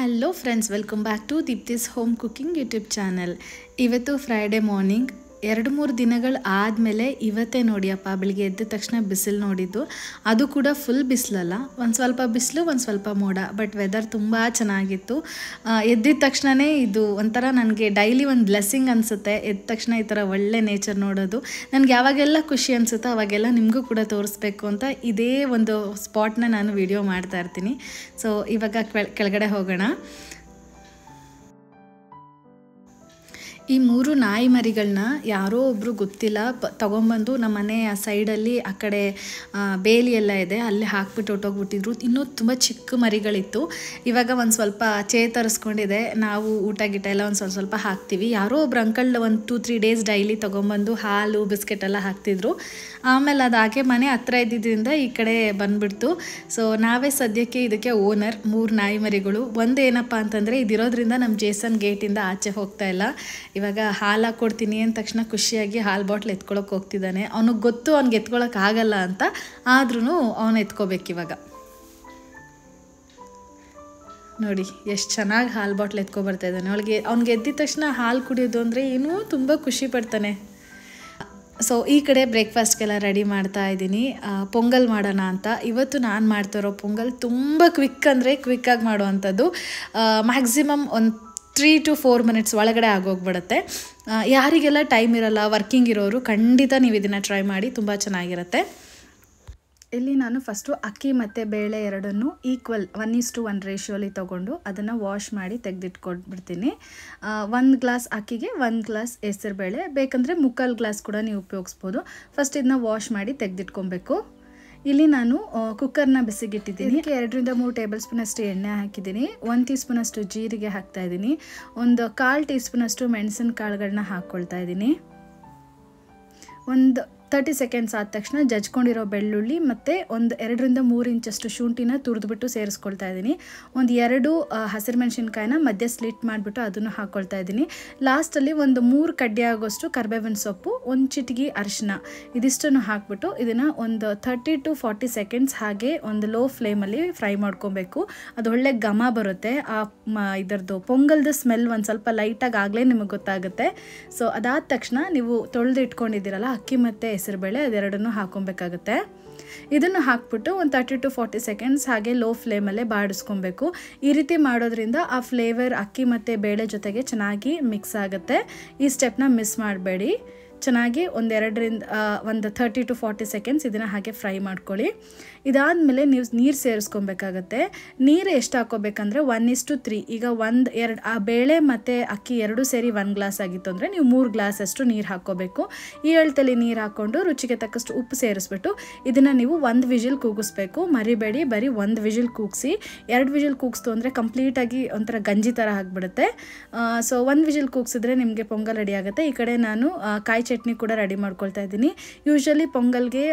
Hello friends, welcome back to Deepthi's home cooking YouTube channel. ಇವತ್ತು Friday morning 2-3 ದಿನಗಳು ಆದಮೇಲೆ ಇವತ್ತೇ ನೋಡಿಯಪ್ಪ ಬೆಳಿಗ್ಗೆ ಎದ್ದ ತಕ್ಷಣ ಬಿಸಿಲು ನೋಡಿದ್ದು. ಅದು ಕೂಡ ಫುಲ್ ಬಿಸಿಲಲ್ಲ, ಒಂದು ಸ್ವಲ್ಪ ಬಿಸಿಲು ಒಂದು ಸ್ವಲ್ಪ ಮೋಡ, ಬಟ್ ವೆದರ್ ತುಂಬ ಚೆನ್ನಾಗಿತ್ತು. ಎದ್ದಿದ ತಕ್ಷಣವೇ ಇದು ಒಂಥರ ನನಗೆ ಡೈಲಿ ಒಂದು ಬ್ಲೆಸ್ಸಿಂಗ್ ಅನಿಸುತ್ತೆ. ಎದ್ದ ತಕ್ಷಣ ಈ ಥರ ಒಳ್ಳೆ ನೇಚರ್ ನೋಡೋದು ನನಗೆ ಯಾವಾಗೆಲ್ಲ ಖುಷಿ ಅನಿಸುತ್ತೋ ಅವಾಗೆಲ್ಲ ನಿಮಗೂ ಕೂಡ ತೋರಿಸ್ಬೇಕು ಅಂತ ಇದೇ ಒಂದು ಸ್ಪಾಟ್ನ ನಾನು ವಿಡಿಯೋ ಮಾಡ್ತಾ ಇರ್ತೀನಿ. ಸೊ ಇವಾಗ ಕೆಳಗಡೆ ಹೋಗೋಣ. ಈ 3 ನಾಯಿ ಮರಿಗಳನ್ನ ಯಾರೋ ಒಬ್ಬರು ಗೊತ್ತಿಲ್ಲ ತೊಗೊಂಬಂದು ನಮ್ಮ ಮನೆಯ ಸೈಡಲ್ಲಿ ಆ ಕಡೆ ಬೇಲಿ ಎಲ್ಲ ಇದೆ, ಅಲ್ಲಿ ಹಾಕ್ಬಿಟ್ಟು ಹೊಟ್ಟೋಗ್ಬಿಟ್ಟಿದ್ರು. ಇನ್ನೂ ತುಂಬ ಚಿಕ್ಕ ಮರಿಗಳಿತ್ತು. ಇವಾಗ ಒಂದು ಸ್ವಲ್ಪ ಚೇತರಿಸ್ಕೊಂಡಿದೆ. ನಾವು ಊಟ ಗಿಟ ಎಲ್ಲ ಒಂದು ಸ್ವಲ್ಪ ಹಾಕ್ತೀವಿ. ಯಾರೋ ಒಬ್ರು ಅಂಕಲ್ ಒಂದು 2-3 ಡೇಸ್ ಡೈಲಿ ತೊಗೊಂಬಂದು ಹಾಲು ಬಿಸ್ಕೆಟ್ ಎಲ್ಲ ಹಾಕ್ತಿದ್ರು. ಆಮೇಲೆ ಅದು ಹಾಗೆ ಮನೆ ಹತ್ರ ಇದ್ದಿದ್ದರಿಂದ ಈ ಕಡೆ ಬಂದುಬಿಡ್ತು. ಸೊ ನಾವೇ ಸದ್ಯಕ್ಕೆ ಇದಕ್ಕೆ ಓನರ್. 3 ನಾಯಿ ಮರಿಗಳು. ಒಂದು ಏನಪ್ಪ ಅಂತಂದರೆ ಇದಿರೋದ್ರಿಂದ ನಮ್ಮ ಜೇಸನ್ ಗೇಟಿಂದ ಆಚೆ ಹೋಗ್ತಾ ಇಲ್ಲ. ಇವಾಗ ಹಾಲು ಹಾಕ್ಕೊಡ್ತೀನಿ ಅಂದ ತಕ್ಷಣ ಖುಷಿಯಾಗಿ ಹಾಲು ಬಾಟ್ಲ್ ಎತ್ಕೊಳ್ಳೋಕೆ ಹೋಗ್ತಿದ್ದಾನೆ. ಅವನಿಗೆ ಗೊತ್ತು ಅವ್ನಿಗೆ ಎತ್ಕೊಳ್ಳೋಕೆ ಆಗಲ್ಲ ಅಂತ, ಆದ್ರೂ ಅವನು ಎತ್ಕೋಬೇಕಿವಾಗ. ನೋಡಿ ಎಷ್ಟು ಚೆನ್ನಾಗಿ ಹಾಲು ಬಾಟ್ಲ್ ಎತ್ಕೊಬರ್ತಾ ಇದ್ದಾನೆ. ಅವ್ನಿಗೆ ಎದ್ದಿದ ತಕ್ಷಣ ಹಾಲು ಕುಡಿಯೋದು ಅಂದರೆ ಏನೂ ತುಂಬ ಖುಷಿ ಪಡ್ತಾನೆ. ಸೊ ಈ ಕಡೆ ಬ್ರೇಕ್ಫಾಸ್ಟ್ಗೆಲ್ಲ ರೆಡಿ ಮಾಡ್ತಾ ಇದ್ದೀನಿ. ಪೊಂಗಲ್ ಮಾಡೋಣ ಅಂತ. ಇವತ್ತು ನಾನು ಮಾಡ್ತಾಯಿರೋ ಪೊಂಗಲ್ ತುಂಬ ಕ್ವಿಕ್ಕಾಗಿ ಮಾಡುವಂಥದ್ದು. ಮ್ಯಾಕ್ಸಿಮಮ್ ಒಂದು 3 to 4 minutes ಒಳಗಡೆ ಆಗೋಗ್ಬಿಡುತ್ತೆ. ಯಾರಿಗೆಲ್ಲ ಟೈಮ್ ಇರಲ್ಲ, ವರ್ಕಿಂಗ್ ಇರೋರು ಖಂಡಿತ ನೀವು ಇದನ್ನು ಟ್ರೈ ಮಾಡಿ, ತುಂಬ ಚೆನ್ನಾಗಿರುತ್ತೆ. ಇಲ್ಲಿ ನಾನು ಫಸ್ಟು ಅಕ್ಕಿ ಮತ್ತು ಬೇಳೆ ಎರಡನ್ನೂ ಈಕ್ವಲ್ 1:1 ರೇಷಿಯೋಲಿ ತೊಗೊಂಡು ಅದನ್ನು ವಾಶ್ ಮಾಡಿ ತೆಗೆದಿಟ್ಕೊಟ್ಬಿಡ್ತೀನಿ. 1 ಗ್ಲಾಸ್ ಅಕ್ಕಿಗೆ 1 ಗ್ಲಾಸ್ ಹೆಸರುಬೇಳೆ, ಬೇಕಂದರೆ 3/4 ಗ್ಲಾಸ್ ಕೂಡ ನೀವು ಉಪಯೋಗಿಸ್ಬೋದು. ಫಸ್ಟ್ ಇದನ್ನ ವಾಶ್ ಮಾಡಿ ತೆಗೆದಿಟ್ಕೊಬೇಕು. ಇಲ್ಲಿ ನಾನು ಕುಕ್ಕರ್ನ ಬಿಸಿಗಿಟ್ಟಿದ್ದೀನಿ. 2-3 ಟೇಬಲ್ ಸ್ಪೂನ್ ಅಷ್ಟು ಎಣ್ಣೆ ಹಾಕಿದ್ದೀನಿ. 1 ಟೀ ಸ್ಪೂನ್ ಅಷ್ಟು ಜೀರಿಗೆ ಹಾಕ್ತಾ ಇದ್ದೀನಿ. ಒಂದು 1/4 ಟೀ ಸ್ಪೂನ್ ಅಷ್ಟು ಮೆಣಸಿನ ಕಾಳುಗಳನ್ನ ಹಾಕ್ಕೊಳ್ತಾ ಇದ್ದೀನಿ. ಒಂದು 30 ಸೆಕೆಂಡ್ಸ್ ಆದ ತಕ್ಷಣ ಜಜ್ಕೊಂಡಿರೋ ಬೆಳ್ಳುಳ್ಳಿ ಮತ್ತು ಒಂದು 2-3 ಇಂಚಷ್ಟು ಶುಂಠಿನ ತುರಿದ್ಬಿಟ್ಟು ಸೇರಿಸ್ಕೊಳ್ತಾ ಇದ್ದೀನಿ. ಒಂದು 2 ಹಸಿರು ಮೆಣಸಿನ್ಕಾಯಿನ ಮಧ್ಯೆ ಸ್ಲಿಟ್ ಮಾಡಿಬಿಟ್ಟು ಅದನ್ನು ಹಾಕ್ಕೊಳ್ತಾ ಇದ್ದೀನಿ. ಲಾಸ್ಟಲ್ಲಿ ಒಂದು 3 ಕಡ್ಡಿ ಆಗೋಷ್ಟು ಕರಿಬೇವಿನ ಸೊಪ್ಪು, 1 ಚಿಟಿಕೆ ಅರಿಶಿನ, ಇದಿಷ್ಟನ್ನು ಹಾಕ್ಬಿಟ್ಟು ಇದನ್ನು ಒಂದು 30 to 40 ಸೆಕೆಂಡ್ಸ್ ಹಾಗೆ ಒಂದು ಲೋ ಫ್ಲೇಮಲ್ಲಿ ಫ್ರೈ ಮಾಡ್ಕೊಬೇಕು. ಅದು ಒಳ್ಳೆ ಘಮ ಬರುತ್ತೆ. ಇದರದ್ದು ಪೊಂಗಲ್ದು ಸ್ಮೆಲ್ ಒಂದು ಸ್ವಲ್ಪ ಲೈಟಾಗಿ ಆಗಲೇ ನಿಮಗೆ ಗೊತ್ತಾಗುತ್ತೆ. ಸೊ ಅದಾದ ತಕ್ಷಣ ನೀವು ತೊಳೆದು ಇಟ್ಕೊಂಡಿದ್ದೀರಲ್ಲ ಅಕ್ಕಿ ಮತ್ತು ಹೆಸರುಬೇಳೆ, ಅದೆರಡನ್ನೂ ಹಾಕ್ಕೊಬೇಕಾಗುತ್ತೆ. ಇದನ್ನು ಹಾಕ್ಬಿಟ್ಟು ಒಂದು 30 to 40 ಸೆಕೆಂಡ್ಸ್ ಹಾಗೆ ಲೋ ಫ್ಲೇಮಲ್ಲೇ ಬಾಡಿಸ್ಕೊಬೇಕು. ಈ ರೀತಿ ಮಾಡೋದ್ರಿಂದ ಆ ಫ್ಲೇವರ್ ಅಕ್ಕಿ ಮತ್ತು ಬೇಳೆ ಜೊತೆಗೆ ಚೆನ್ನಾಗಿ ಮಿಕ್ಸ್ ಆಗುತ್ತೆ. ಈ ಸ್ಟೆಪ್ನ ಮಿಸ್ ಮಾಡಬೇಡಿ. ಚೆನ್ನಾಗಿ ಒಂದು 30 to 40 ಸೆಕೆಂಡ್ಸ್ ಇದನ್ನು ಹಾಗೆ ಫ್ರೈ ಮಾಡ್ಕೊಳ್ಳಿ. ಇದಾದಮೇಲೆ ನೀವು ನೀರು ಸೇರಿಸ್ಕೊಬೇಕಾಗತ್ತೆ. ನೀರು ಎಷ್ಟು ಹಾಕ್ಕೋಬೇಕಂದ್ರೆ 1:3. ಈಗ 1-2 ಆ ಬೇಳೆ ಮತ್ತು ಅಕ್ಕಿ 2 ಸೇರಿ 1 ಗ್ಲಾಸ್ ಆಗಿತ್ತು ಅಂದರೆ ನೀವು 3 ಗ್ಲಾಸ್ ಅಷ್ಟು ನೀರು ಹಾಕ್ಕೋಬೇಕು. ಈ ಅಳತೆಯಲ್ಲಿ ನೀರು ಹಾಕ್ಕೊಂಡು ರುಚಿಗೆ ತಕ್ಕಷ್ಟು ಉಪ್ಪು ಸೇರಿಸ್ಬಿಟ್ಟು ಇದನ್ನು ನೀವು 1 ವಿಜಿಲ್ ಕೂಗಿಸ್ಬೇಕು. ಮರಿಬೇಡಿ, ಬರೀ 1 ವಿಜಿಲ್ ಕೂಗಿಸಿ. 2 ವಿಜಿಲ್ ಕೂಗಿಸ್ತು ಅಂದರೆ ಕಂಪ್ಲೀಟಾಗಿ ಒಂಥರ ಗಂಜಿ ಥರ ಆಗಿಬಿಡುತ್ತೆ. ಸೊ 1 ವಿಜಿಲ್ ಕೂಗಿಸಿದ್ರೆ ನಿಮಗೆ ಪೊಂಗಲ್ ರೆಡಿ ಆಗುತ್ತೆ. ಈ ಕಡೆ ನಾನು ಕಾಯಿ ಚಟ್ನಿ ಕೂಡ ರೆಡಿ ಮಾಡ್ಕೊಳ್ತಾ ಇದ್ದೀನಿ. ಯೂಶ್ವಲಿ ಪೊಂಗಲ್ಗೆ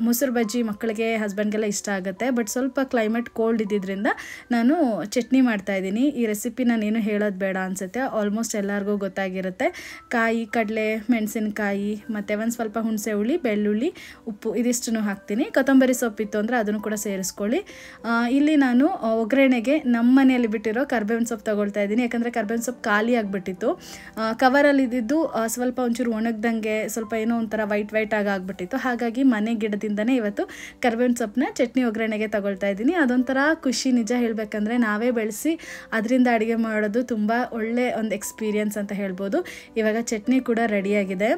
ಮೊಸರು ಬಜ್ಜಿ ಮಕ್ಕಳಿಗೆ ಹಸ್ಬೆಂಡ್ಗೆಲ್ಲ ಇಷ್ಟ ಆಗುತ್ತೆ, ಬಟ್ ಸ್ವಲ್ಪ ಕ್ಲೈಮೇಟ್ ಕೋಲ್ಡ್ ಇದ್ದಿದ್ದರಿಂದ ನಾನು ಚಟ್ನಿ ಮಾಡ್ತಾ ಇದ್ದೀನಿ. ಈ ರೆಸಿಪಿ ನಾನೇನು ಹೇಳೋದು ಬೇಡ ಅನಿಸುತ್ತೆ, ಆಲ್ಮೋಸ್ಟ್ ಎಲ್ಲರಿಗೂ ಗೊತ್ತಾಗಿರುತ್ತೆ. ಕಾಯಿ, ಕಡಲೆ, ಮೆಣಸಿನಕಾಯಿ ಮತ್ತು ಒಂದು ಸ್ವಲ್ಪ ಹುಣಸೆ ಹುಳಿ, ಬೆಳ್ಳುಳ್ಳಿ, ಉಪ್ಪು ಇದಿಷ್ಟನ್ನು ಹಾಕ್ತೀನಿ. ಕೊತ್ತಂಬರಿ ಸೊಪ್ಪಿತ್ತು ಅಂದರೆ ಅದನ್ನು ಕೂಡ ಸೇರಿಸ್ಕೊಳ್ಳಿ. ಇಲ್ಲಿ ನಾನು ಒಗ್ಗರಣೆಗೆ ನಮ್ಮ ಮನೆಯಲ್ಲಿ ಬಿಟ್ಟಿರೋ ಕರ್ಬೇವಿನ ಸೊಪ್ಪು ತೊಗೊಳ್ತಾ ಇದ್ದೀನಿ. ಯಾಕಂದರೆ ಕರ್ಬೇವಿನ ಸೊಪ್ಪು ಖಾಲಿ ಆಗಿಬಿಟ್ಟಿತ್ತು. ಕವರಲ್ಲಿ ಇದ್ದಿದ್ದು ಸ್ವಲ್ಪ ಒಂಚೂರು ಒಣಗ್ದಂಗೆ ಸ್ವಲ್ಪ ಏನೋ ಒಂಥರ ವೈಟ್ ಆಗಿ ಆಗ್ಬಿಟ್ಟಿತ್ತು. ಹಾಗಾಗಿ ಮನೆ ಗಿಡದಿಂದನೇ ಇವತ್ತು ಕರ್ಬೇವಿನ ಸೊಪ್ಪನ್ನ ಚಟ್ನಿ ಒಗ್ಗರಣೆಗೆ ತಗೊಳ್ತಾ ಇದ್ದೀನಿ. ಅದೊಂಥರ ಖುಷಿ, ನಿಜ ಹೇಳಬೇಕಂದ್ರೆ ನಾವೇ ಬೆಳೆಸಿ ಅದರಿಂದ ಅಡುಗೆ ಮಾಡೋದು ತುಂಬ ಒಳ್ಳೆ ಒಂದು ಎಕ್ಸ್ಪೀರಿಯನ್ಸ್ ಅಂತ ಹೇಳ್ಬೋದು. ಇವಾಗ ಚಟ್ನಿ ಕೂಡ ರೆಡಿಯಾಗಿದೆ.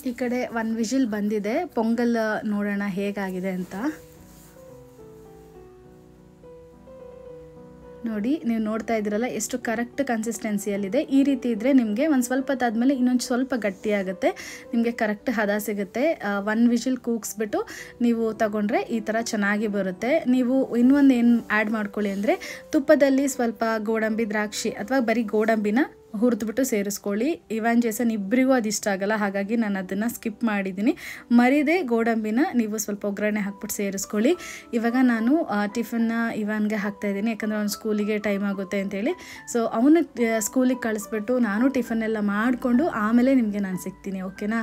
ಈ ಕಡೆ 1 ವಿಜಿಲ್ ಬಂದಿದೆ. ಪೊಂಗಲ್ ನೋಡೋಣ ಹೇಗಾಗಿದೆ ಅಂತ. ನೋಡಿ, ನೀವು ನೋಡ್ತಾ ಇದ್ದೀರಲ್ಲ ಎಷ್ಟು ಕರೆಕ್ಟ್ ಕನ್ಸಿಸ್ಟೆನ್ಸಿಯಲ್ಲಿದೆ. ಈ ರೀತಿ ಇದ್ದರೆ ನಿಮಗೆ ಒಂದು ಸ್ವಲ್ಪ ಹೊತ್ತಾದಮೇಲೆ ಇನ್ನೊಂದು ಸ್ವಲ್ಪ ಗಟ್ಟಿಯಾಗುತ್ತೆ, ನಿಮಗೆ ಕರೆಕ್ಟ್ ಹದ ಸಿಗುತ್ತೆ. 1 ವಿಜಿಲ್ ಕೂಗಿಸ್ಬಿಟ್ಟು ನೀವು ತಗೊಂಡ್ರೆ ಈ ಥರ ಚೆನ್ನಾಗಿ ಬರುತ್ತೆ. ನೀವು ಇನ್ನೊಂದು ಏನು ಆ್ಯಡ್ ಮಾಡ್ಕೊಳ್ಳಿ ಅಂದರೆ ತುಪ್ಪದಲ್ಲಿ ಸ್ವಲ್ಪ ಗೋಡಂಬಿ, ದ್ರಾಕ್ಷಿ ಅಥವಾ ಬರೀ ಗೋಡಂಬಿನ ಹುರಿದ್ಬಿಟ್ಟು ಸೇರಿಸ್ಕೊಳ್ಳಿ. ಇವಾನ್ ಜೇಸನ್ ಇಬ್ಬರಿಗೂ ಅದು ಇಷ್ಟ ಆಗಲ್ಲ, ಹಾಗಾಗಿ ನಾನು ಅದನ್ನು ಸ್ಕಿಪ್ ಮಾಡಿದ್ದೀನಿ. ಮರಿದೇ ಗೋಡಂಬಿನ ನೀವು ಸ್ವಲ್ಪ ಒಗ್ಗರಣೆ ಹಾಕ್ಬಿಟ್ಟು ಸೇರಿಸ್ಕೊಳ್ಳಿ. ಇವಾಗ ನಾನು ಟಿಫನ್ನ ಇವಾನ್ಗೆ ಹಾಕ್ತಾಯಿದ್ದೀನಿ, ಯಾಕಂದರೆ ಅವ್ನು ಸ್ಕೂಲಿಗೆ ಟೈಮ್ ಆಗುತ್ತೆ ಅಂತೇಳಿ. ಸೊ ಅವನು ಸ್ಕೂಲಿಗೆ ಕಳಿಸ್ಬಿಟ್ಟು ನಾನು ಟಿಫನ್ನೆಲ್ಲ ಮಾಡಿಕೊಂಡು ಆಮೇಲೆ ನಿಮಗೆ ನಾನು ಸಿಗ್ತೀನಿ, ಓಕೆನಾ?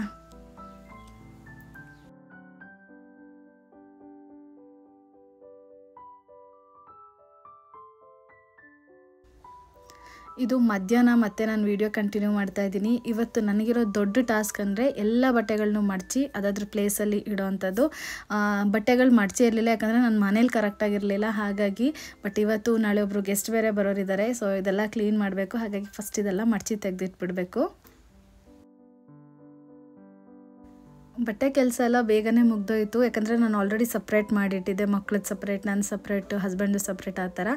ಇದು ಮಧ್ಯಾಹ್ನ ಮತ್ತೆ ನಾನು ವಿಡಿಯೋ ಕಂಟಿನ್ಯೂ ಮಾಡ್ತಾ ಇದ್ದೀನಿ. ಇವತ್ತು ನನಗಿರೋ ದೊಡ್ಡ ಟಾಸ್ಕ್ ಅಂದರೆ ಎಲ್ಲ ಬಟ್ಟೆಗಳನ್ನೂ ಮಡಚಿ ಅದಾದ್ರ ಪ್ಲೇಸಲ್ಲಿ ಇಡೋವಂಥದ್ದು. ಬಟ್ಟೆಗಳು ಮಡಚಿ ಇರಲಿಲ್ಲ, ಯಾಕಂದರೆ ನನ್ನ ಮನೇಲಿ ಕರೆಕ್ಟಾಗಿರಲಿಲ್ಲ. ಹಾಗಾಗಿ ಬಟ್ ಇವತ್ತು ನಾಳೆ ಒಬ್ಬರು ಗೆಸ್ಟ್ ಬೇರೆ ಬರೋರಿದ್ದಾರೆ, ಸೊ ಇದೆಲ್ಲ ಕ್ಲೀನ್ ಮಾಡಬೇಕು. ಹಾಗಾಗಿ ಫಸ್ಟ್ ಇದೆಲ್ಲ ಮಡಚಿ ತೆಗೆದಿಟ್ಬಿಡಬೇಕು. ಬಟ್ಟೆ ಕೆಲಸ ಎಲ್ಲ ಬೇಗನೆ ಮುಗ್ದೋಯ್ತು, ಯಾಕಂದರೆ ನಾನು ಆಲ್ರೆಡಿ ಸಪ್ರೇಟ್ ಮಾಡಿಟ್ಟಿದ್ದೆ. ಮಕ್ಳದ್ದು ಸಪ್ರೇಟ್, ನನ್ನ ಸಪ್ರೇಟ್, ಹಸ್ಬೆಂಡು ಸಪ್ರೇಟ್ ಆ ಥರ.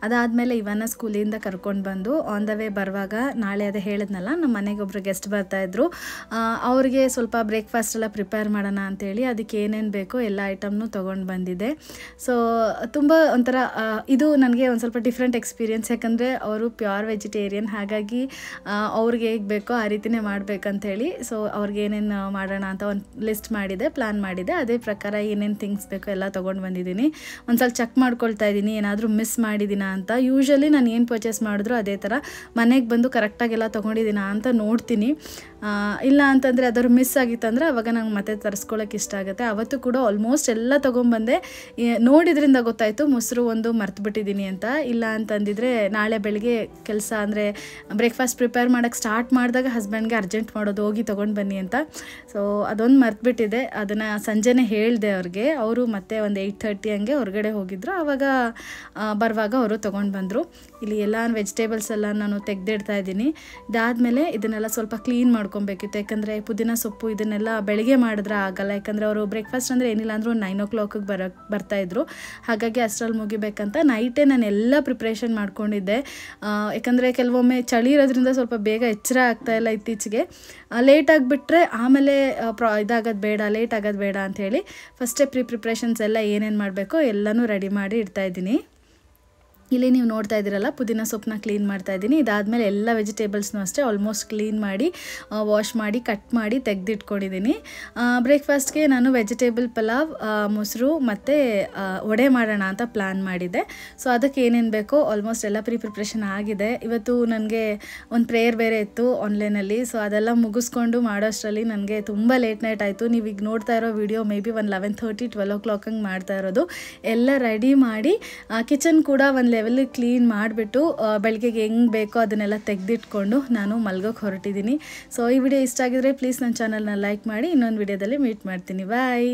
ಅದಾದಮೇಲೆ ಇವನ್ನ ಸ್ಕೂಲಿಂದ ಕರ್ಕೊಂಡು ಬಂದು ಆನ್ ದ ವೇ ಬರುವಾಗ ನಾಳೆ ಅದೇ ಹೇಳಿದ್ನಲ್ಲ, ನಮ್ಮ ಮನೆಗೆ ಒಬ್ಬರು ಗೆಸ್ಟ್ ಬರ್ತಾಯಿದ್ರು. ಅವ್ರಿಗೆ ಸ್ವಲ್ಪ ಬ್ರೇಕ್ಫಾಸ್ಟ್ ಎಲ್ಲ ಪ್ರಿಪೇರ್ ಮಾಡೋಣ ಅಂಥೇಳಿ ಅದಕ್ಕೆ ಏನೇನು ಬೇಕೋ ಎಲ್ಲ ಐಟಮ್ನು ತೊಗೊಂಡು ಬಂದಿದ್ದೆ. ಸೊ ತುಂಬ ಒಂಥರ ಇದು ನನಗೆ ಒಂದು ಸ್ವಲ್ಪ ಡಿಫ್ರೆಂಟ್ ಎಕ್ಸ್ಪೀರಿಯೆನ್ಸ್, ಯಾಕಂದರೆ ಅವರು ಪ್ಯೂರ್ ವೆಜಿಟೇರಿಯನ್. ಹಾಗಾಗಿ ಅವ್ರಿಗೆ ಹೇಗೆ ಬೇಕೋ ಆ ರೀತಿಯೇ ಮಾಡಬೇಕಂತೇಳಿ ಸೊ ಅವ್ರಿಗೆ ಏನೇನು ಮಾಡೋಣ ಅಂತ ಒಂದು ಲಿಸ್ಟ್ ಮಾಡಿದೆ, ಪ್ಲ್ಯಾನ್ ಮಾಡಿದೆ. ಅದೇ ಪ್ರಕಾರ ಏನೇನು ಥಿಂಗ್ಸ್ ಬೇಕೋ ಎಲ್ಲ ತೊಗೊಂಡು ಬಂದಿದ್ದೀನಿ. ಒಂದು ಸಲ ಚೆಕ್ ಮಾಡ್ಕೊಳ್ತಾ ಇದ್ದೀನಿ ಏನಾದರೂ ಮಿಸ್ ಮಾಡಿದ್ದೀನಾ ಅಂತ. ಯೂಶ್ವಲಿ ನಾನು ಏನು ಪರ್ಚೇಸ್ ಮಾಡಿದ್ರು ಅದೇ ಥರ ಮನೆಗೆ ಬಂದು ಕರೆಕ್ಟಾಗೆಲ್ಲ ತೊಗೊಂಡಿದ್ದೀನಾ ಅಂತ ನೋಡ್ತೀನಿ. ಇಲ್ಲ ಅಂತಂದರೆ ಅದಾದ್ರು ಮಿಸ್ ಆಗಿತ್ತಂದರೆ ಅವಾಗ ನಂಗೆ ಮತ್ತೆ ತರಿಸ್ಕೊಳ್ಳೋಕೆ ಇಷ್ಟ ಆಗುತ್ತೆ. ಅವತ್ತು ಕೂಡ ಆಲ್ಮೋಸ್ಟ್ ಎಲ್ಲ ತೊಗೊಂಬಂದೆ. ನೋಡಿದ್ರಿಂದ ಗೊತ್ತಾಯಿತು ಮೊಸರು ಒಂದು ಮರ್ತುಬಿಟ್ಟಿದ್ದೀನಿ ಅಂತ. ಇಲ್ಲ ಅಂತಂದಿದ್ರೆ ನಾಳೆ ಬೆಳಗ್ಗೆ ಕೆಲಸ ಅಂದರೆ ಬ್ರೇಕ್ಫಾಸ್ಟ್ ಪ್ರಿಪೇರ್ ಮಾಡೋಕ್ಕೆ ಸ್ಟಾರ್ಟ್ ಮಾಡಿದಾಗ ಹಸ್ಬೆಂಡ್ಗೆ ಅರ್ಜೆಂಟ್ ಮಾಡೋದು, ಹೋಗಿ ತೊಗೊಂಡು ಬನ್ನಿ ಅಂತ. ಸೊ ಅದೊಂದು ಮರ್ತುಬಿಟ್ಟಿದೆ. ಅದನ್ನು ಸಂಜೆನೇ ಹೇಳಿದೆ ಅವ್ರಿಗೆ. ಅವರು ಮತ್ತೆ ಒಂದು 8:30 ಹಂಗೆ ಹೊರಗಡೆ ಹೋಗಿದ್ರು. ಆವಾಗ ಬರುವಾಗ ಅವರು ತೊಗೊಂಡು ಬಂದರು. ಇಲ್ಲಿ ಎಲ್ಲ ವೆಜಿಟೇಬಲ್ಸ್ ಎಲ್ಲ ನಾನು ತೆಗೆದಿಡ್ತಾ ಇದ್ದೀನಿ. ಇದಾದಮೇಲೆ ಇದನ್ನೆಲ್ಲ ಸ್ವಲ್ಪ ಕ್ಲೀನ್ ಮಾಡ್ಕೊಬೇಕಿತ್ತು, ಯಾಕಂದರೆ ಪುದೀನ ಸೊಪ್ಪು ಇದನ್ನೆಲ್ಲ ಬೆಳಗ್ಗೆ ಮಾಡಿದ್ರೆ ಆಗಲ್ಲ. ಯಾಕಂದರೆ ಅವರು ಬ್ರೇಕ್ಫಾಸ್ಟ್ ಅಂದರೆ ಏನಿಲ್ಲ ಅಂದರೂ 9 o'clock ಬರ್ತಾಯಿದ್ರು. ಹಾಗಾಗಿ ಅಷ್ಟರಲ್ಲಿ ಮುಗಿಬೇಕಂತ ನೈಟೇ ನಾನು ಎಲ್ಲ ಪ್ರಿಪ್ರೇಷನ್ ಮಾಡ್ಕೊಂಡಿದ್ದೆ. ಯಾಕಂದರೆ ಕೆಲವೊಮ್ಮೆ ಚಳಿ ಇರೋದ್ರಿಂದ ಸ್ವಲ್ಪ ಬೇಗ ಎಚ್ಚರ ಆಗ್ತಾಯಿಲ್ಲ ಇತ್ತೀಚೆಗೆ. ಲೇಟ್ ಆಗಿಬಿಟ್ರೆ ಆಮೇಲೆ ಇದಾಗೋದು ಬೇಡ, ಲೇಟ್ ಆಗೋದು ಬೇಡ ಅಂಥೇಳಿ ಫಸ್ಟೇ ಪ್ರಿಪ್ರೇಷನ್ಸ್ ಎಲ್ಲ ಏನೇನು ಮಾಡಬೇಕೋ ಎಲ್ಲನೂ ರೆಡಿ ಮಾಡಿ ಇಡ್ತಾಯಿದ್ದೀನಿ. ಇಲ್ಲಿ ನೀವು ನೋಡ್ತಾ ಇದ್ದೀರಲ್ಲ, ಪುದೀನ ಸೊಪ್ಪನ್ನ ಕ್ಲೀನ್ ಮಾಡ್ತಾ ಇದ್ದೀನಿ. ಇದಾದಮೇಲೆ ಎಲ್ಲ ವೆಜಿಟೇಬಲ್ಸ್ನೂ ಅಷ್ಟೇ ಆಲ್ಮೋಸ್ಟ್ ಕ್ಲೀನ್ ಮಾಡಿ ವಾಶ್ ಮಾಡಿ ಕಟ್ ಮಾಡಿ ತೆಗೆದಿಟ್ಕೊಂಡಿದ್ದೀನಿ. ಬ್ರೇಕ್ಫಾಸ್ಟ್ಗೆ ನಾನು ವೆಜಿಟೇಬಲ್ ಪಲಾವ್, ಮೊಸರು ಮತ್ತು ವಡೆ ಮಾಡೋಣ ಅಂತ ಪ್ಲ್ಯಾನ್ ಮಾಡಿದ್ದೆ. ಸೊ ಅದಕ್ಕೆ ಏನೇನು ಬೇಕೋ ಆಲ್ಮೋಸ್ಟ್ ಎಲ್ಲ ಪ್ರಿಪ್ರೇಷನ್ ಆಗಿದೆ. ಇವತ್ತು ನನಗೆ ಒಂದು ಪ್ರೇಯರ್ ಬೇರೆ ಇತ್ತು ಆನ್ಲೈನಲ್ಲಿ. ಸೊ ಅದೆಲ್ಲ ಮುಗಿಸ್ಕೊಂಡು ಮಾಡೋಷ್ಟರಲ್ಲಿ ನನಗೆ ತುಂಬ ಲೇಟ್ ನೈಟ್ ಆಯಿತು. ನೀವೀಗ ನೋಡ್ತಾ ಇರೋ ವಿಡಿಯೋ ಮೇ ಬಿ ಒಂದು 11:30 12 o'clock ಹಂಗೆ ಮಾಡ್ತಾ ಇರೋದು. ಎಲ್ಲ ರೆಡಿ ಮಾಡಿ ಕಿಚನ್ ಕೂಡ ಒಂದು ಲೆವೆಲ್ ಕ್ಲೀನ್ ಮಾಡಿಬಿಟ್ಟು ಬೆಳಗ್ಗೆಗೆ ಹೆಂಗೆ ಬೇಕೋ ಅದನ್ನೆಲ್ಲ ತೆಗೆದಿಟ್ಕೊಂಡು ನಾನು ಮಲ್ಗೋಕ್ಕೆ ಹೊರಟಿದ್ದೀನಿ. ಸೊ ಈ ವಿಡಿಯೋ ಇಷ್ಟ ಆಗಿದ್ರೆ ಪ್ಲೀಸ್ ನನ್ನ ಚಾನಲ್ನ ಲೈಕ್ ಮಾಡಿ. ಇನ್ನೊಂದು ವಿಡಿಯೋದಲ್ಲಿ ಮೀಟ್ ಮಾಡ್ತೀನಿ. ಬಾಯ್.